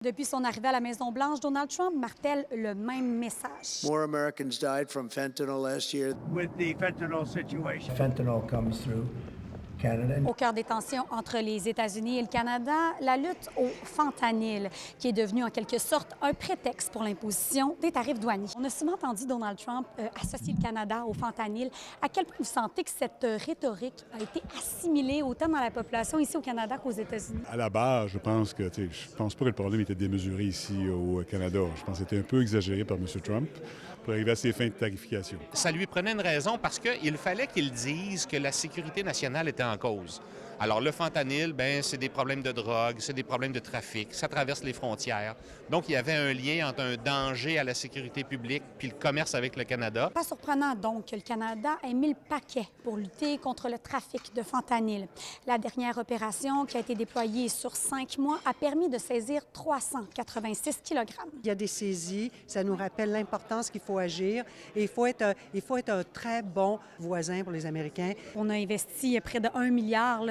Depuis son arrivée à la Maison-Blanche, Donald Trump martèle le même message. More Americans died from fentanyl last year. With the fentanyl situation. Fentanyl comes through Canada. Au cœur des tensions entre les États-Unis et le Canada, la lutte au fentanyl, qui est devenue en quelque sorte un prétexte pour l'imposition des tarifs douaniers. On a souvent entendu Donald Trump associer le Canada au fentanyl. À quel point vous sentez que cette rhétorique a été assimilée autant dans la population ici au Canada qu'aux États-Unis? À la base, je pense pas que le problème était démesuré ici au Canada. Je pense que c'était un peu exagéré par M. Trump pour arriver à ses fins de tarification. Ça lui prenait une raison parce qu'il fallait qu'il dise que la sécurité nationale était en cause. Alors, le fentanyl, c'est des problèmes de drogue, c'est des problèmes de trafic, ça traverse les frontières. Donc, il y avait un lien entre un danger à la sécurité publique puis le commerce avec le Canada. Pas surprenant, donc, que le Canada ait mis le paquet pour lutter contre le trafic de fentanyl. La dernière opération, qui a été déployée sur 5 mois, a permis de saisir 386 kg. Il y a des saisies, ça nous rappelle l'importance qu'il faut agir et il faut être un très bon voisin pour les Américains. On a investi près de 1 milliard,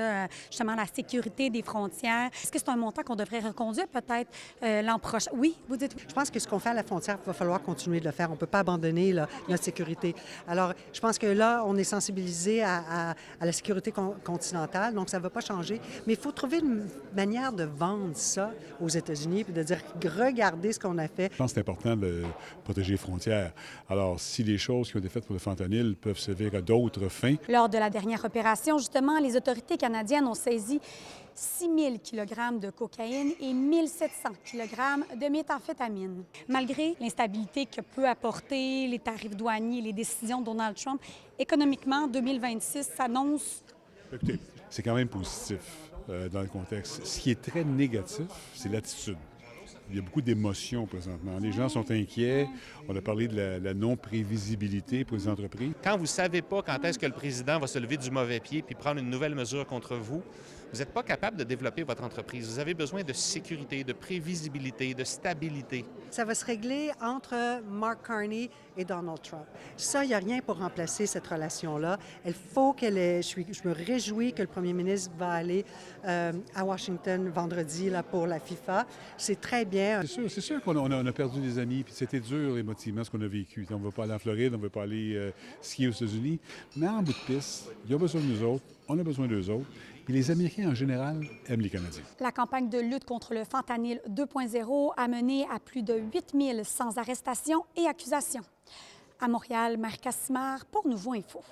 justement, la sécurité des frontières. Est-ce que c'est un montant qu'on devrait reconduire peut-être l'an prochain? Oui, vous dites oui. Je pense que ce qu'on fait à la frontière, il va falloir continuer de le faire. On ne peut pas abandonner notre sécurité. Alors, je pense que là, on est sensibilisé à la sécurité continentale, donc ça ne va pas changer. Mais il faut trouver une manière de vendre ça aux États-Unis puis de dire, regardez ce qu'on a fait. Je pense que c'est important de protéger les frontières. Alors, si les choses qui ont été faites pour le fentanyl peuvent servir à d'autres fins. Lors de la dernière opération, justement, les autorités canadiennes ont saisi 6 000 kg de cocaïne et 1 700 kg de méthamphétamine. Malgré l'instabilité que peut apporter les tarifs douaniers et les décisions de Donald Trump, économiquement, 2026 s'annonce... Écoutez, c'est quand même positif dans le contexte. Ce qui est très négatif, c'est l'attitude. Il y a beaucoup d'émotions présentement. Les gens sont inquiets. On a parlé de la non-prévisibilité pour les entreprises. Quand vous ne savez pas quand est-ce que le président va se lever du mauvais pied puis prendre une nouvelle mesure contre vous, vous n'êtes pas capable de développer votre entreprise. Vous avez besoin de sécurité, de prévisibilité, de stabilité. Ça va se régler entre Mark Carney et Donald Trump. Ça, il n'y a rien pour remplacer cette relation-là. Il faut qu'elle ait... Je me réjouis que le premier ministre va aller à Washington vendredi là, pour la FIFA. C'est très bien. C'est sûr qu'on a perdu des amis, puis c'était dur émotivement ce qu'on a vécu. On ne va pas aller en Floride, on ne va pas aller skier aux États-Unis. Mais en bout de piste, il y a besoin de nous autres, on a besoin d'eux autres. Et les Américains, en général, aiment les Canadiens. La campagne de lutte contre le fentanyl 2.0 a mené à plus de 8 000 sans arrestation et accusation. À Montréal, Marie Cassimard pour Nouveau Info.